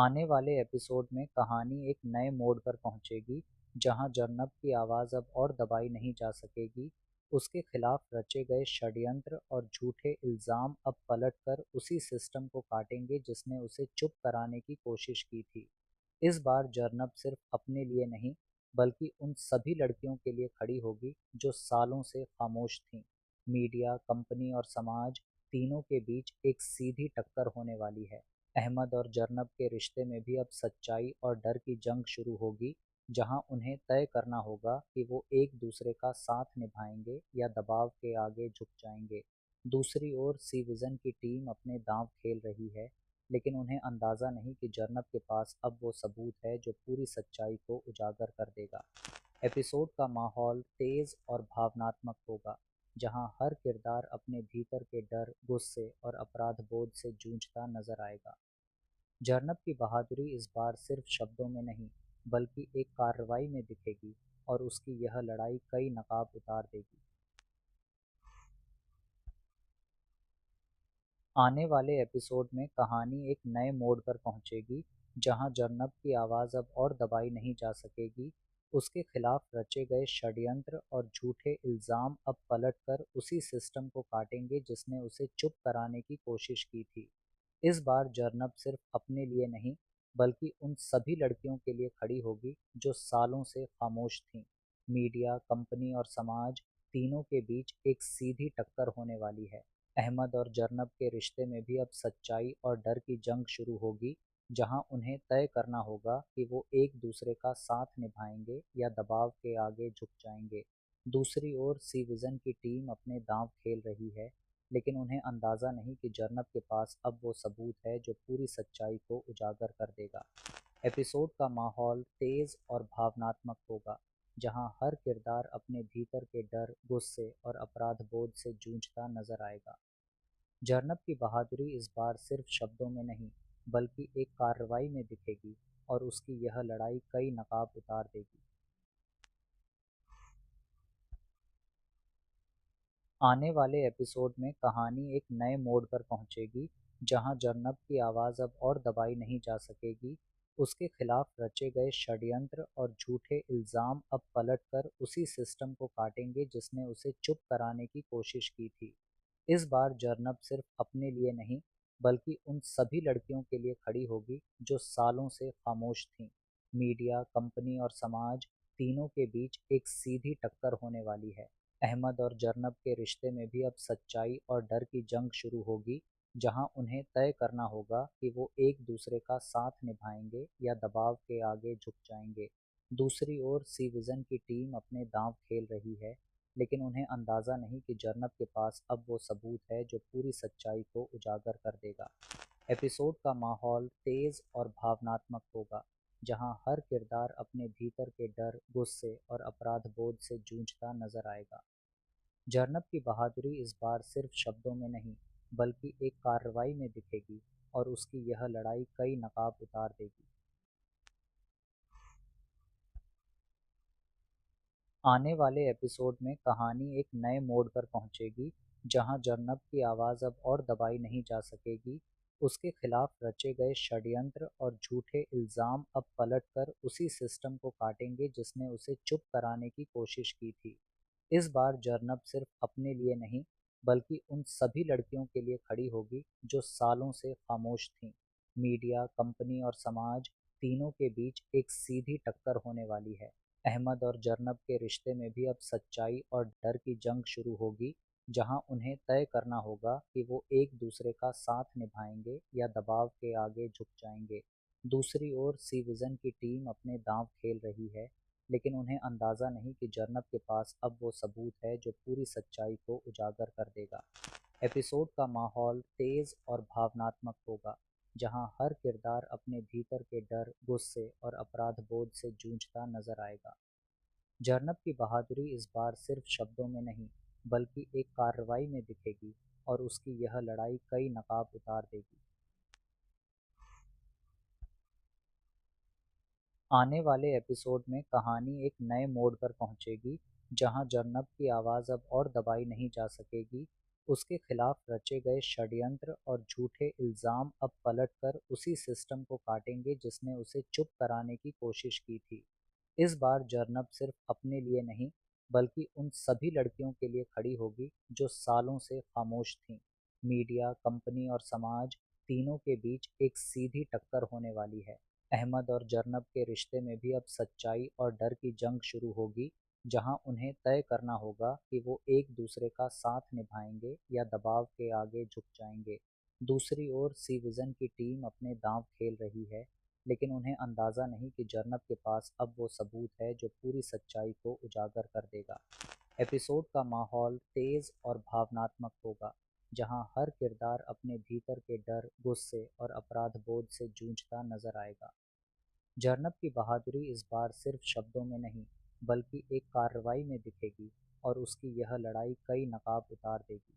आने वाले एपिसोड में कहानी एक नए मोड़ पर पहुंचेगी, जहां जर्नब की आवाज़ अब और दबाई नहीं जा सकेगी। उसके खिलाफ रचे गए षड्यंत्र और झूठे इल्ज़ाम अब पलटकर उसी सिस्टम को काटेंगे जिसने उसे चुप कराने की कोशिश की थी। इस बार जर्नब सिर्फ अपने लिए नहीं, बल्कि उन सभी लड़कियों के लिए खड़ी होगी जो सालों से खामोश थीं। मीडिया, कंपनी और समाज तीनों के बीच एक सीधी टक्कर होने वाली है। अहमद और जर्नब के रिश्ते में भी अब सच्चाई और डर की जंग शुरू होगी, जहां उन्हें तय करना होगा कि वो एक दूसरे का साथ निभाएंगे या दबाव के आगे झुक जाएंगे। दूसरी ओर सी विजन की टीम अपने दांव खेल रही है, लेकिन उन्हें अंदाज़ा नहीं कि जर्नब के पास अब वो सबूत है जो पूरी सच्चाई को उजागर कर देगा। एपिसोड का माहौल तेज़ और भावनात्मक होगा, जहां हर किरदार अपने भीतर के डर, गुस्से और अपराध बोध से जूझता नजर आएगा। जर्नब की बहादुरी इस बार सिर्फ शब्दों में नहीं, बल्कि एक कार्रवाई में दिखेगी, और उसकी यह लड़ाई कई नकाब उतार देगी। आने वाले एपिसोड में कहानी एक नए मोड़ पर पहुंचेगी, जहां जर्नब की आवाज़ अब और दबाई नहीं जा सकेगी। उसके खिलाफ रचे गए षड्यंत्र और झूठे इल्ज़ाम अब पलटकर उसी सिस्टम को काटेंगे जिसने उसे चुप कराने की कोशिश की थी। इस बार जर्नब सिर्फ अपने लिए नहीं, बल्कि उन सभी लड़कियों के लिए खड़ी होगी जो सालों से खामोश थीं। मीडिया, कंपनी और समाज तीनों के बीच एक सीधी टक्कर होने वाली है। अहमद और जर्नब के रिश्ते में भी अब सच्चाई और डर की जंग शुरू होगी, जहां उन्हें तय करना होगा कि वो एक दूसरे का साथ निभाएंगे या दबाव के आगे झुक जाएंगे। दूसरी ओर सी विजन की टीम अपने दांव खेल रही है, लेकिन उन्हें अंदाज़ा नहीं कि जर्नब के पास अब वो सबूत है जो पूरी सच्चाई को उजागर कर देगा। एपिसोड का माहौल तेज़ और भावनात्मक होगा, जहां हर किरदार अपने भीतर के डर, गुस्से और अपराध बोध से जूझता नजर आएगा। जर्नब की बहादुरी इस बार सिर्फ शब्दों में नहीं, बल्कि एक कार्रवाई में दिखेगी, और उसकी यह लड़ाई कई नकाब उतार देगी। आने वाले एपिसोड में कहानी एक नए मोड़ पर पहुंचेगी, जहां जर्नब की आवाज़ अब और दबाई नहीं जा सकेगी। उसके खिलाफ रचे गए षड्यंत्र और झूठे इल्ज़ाम अब पलटकर उसी सिस्टम को काटेंगे जिसने उसे चुप कराने की कोशिश की थी। इस बार जर्नब सिर्फ अपने लिए नहीं, बल्कि उन सभी लड़कियों के लिए खड़ी होगी जो सालों से खामोश थीं। मीडिया, कंपनी और समाज तीनों के बीच एक सीधी टक्कर होने वाली है। अहमद और जर्नब के रिश्ते में भी अब सच्चाई और डर की जंग शुरू होगी, जहां उन्हें तय करना होगा कि वो एक दूसरे का साथ निभाएंगे या दबाव के आगे झुक जाएंगे। दूसरी ओर सी विजन की टीम अपने दांव खेल रही है, लेकिन उन्हें अंदाज़ा नहीं कि जर्नब के पास अब वो सबूत है जो पूरी सच्चाई को उजागर कर देगा। एपिसोड का माहौल तेज़ और भावनात्मक होगा, जहां हर किरदार अपने भीतर के डर, गुस्से और अपराध बोध से जूझता नजर आएगा। जर्नब की बहादुरी इस बार सिर्फ शब्दों में नहीं, बल्कि एक कार्रवाई में दिखेगी, और उसकी यह लड़ाई कई नकाब उतार देगी। आने वाले एपिसोड में कहानी एक नए मोड़ पर पहुंचेगी, जहां जर्नब की आवाज़ अब और दबाई नहीं जा सकेगी। उसके खिलाफ रचे गए षड्यंत्र और झूठे इल्ज़ाम अब पलटकर उसी सिस्टम को काटेंगे जिसने उसे चुप कराने की कोशिश की थी। इस बार जर्नब सिर्फ अपने लिए नहीं, बल्कि उन सभी लड़कियों के लिए खड़ी होगी जो सालों से खामोश थीं। मीडिया, कंपनी और समाज तीनों के बीच एक सीधी टक्कर होने वाली है। अहमद और जर्नब के रिश्ते में भी अब सच्चाई और डर की जंग शुरू होगी, जहां उन्हें तय करना होगा कि वो एक दूसरे का साथ निभाएंगे या दबाव के आगे झुक जाएंगे। दूसरी ओर सी विजन की टीम अपने दांव खेल रही है, लेकिन उन्हें अंदाज़ा नहीं कि जर्नब के पास अब वो सबूत है जो पूरी सच्चाई को उजागर कर देगा। एपिसोड का माहौल तेज़ और भावनात्मक होगा, जहां हर किरदार अपने भीतर के डर, गुस्से और अपराध बोध से जूझता नजर आएगा। जर्नब की बहादुरी इस बार सिर्फ शब्दों में नहीं, बल्कि एक कार्रवाई में दिखेगी, और उसकी यह लड़ाई कई नकाब उतार देगी। आने वाले एपिसोड में कहानी एक नए मोड़ पर पहुंचेगी, जहां जर्नब की आवाज़ अब और दबाई नहीं जा सकेगी। उसके खिलाफ रचे गए षड्यंत्र और झूठे इल्ज़ाम अब पलटकर उसी सिस्टम को काटेंगे जिसने उसे चुप कराने की कोशिश की थी। इस बार जर्नब सिर्फ अपने लिए नहीं, बल्कि उन सभी लड़कियों के लिए खड़ी होगी जो सालों से खामोश थीं। मीडिया, कंपनी और समाज तीनों के बीच एक सीधी टक्कर होने वाली है। अहमद और जर्नब के रिश्ते में भी अब सच्चाई और डर की जंग शुरू होगी, जहां उन्हें तय करना होगा कि वो एक दूसरे का साथ निभाएंगे या दबाव के आगे झुक जाएंगे। दूसरी ओर सी विज़न की टीम अपने दांव खेल रही है, लेकिन उन्हें अंदाज़ा नहीं कि जर्नब के पास अब वो सबूत है जो पूरी सच्चाई को उजागर कर देगा। एपिसोड का माहौल तेज़ और भावनात्मक होगा, जहां हर किरदार अपने भीतर के डर, गुस्से और अपराध बोध से जूझता नजर आएगा। जर्नब की बहादुरी इस बार सिर्फ शब्दों में नहीं, बल्कि एक कार्रवाई में दिखेगी और उसकी यह लड़ाई कई नकाब उतार देगी।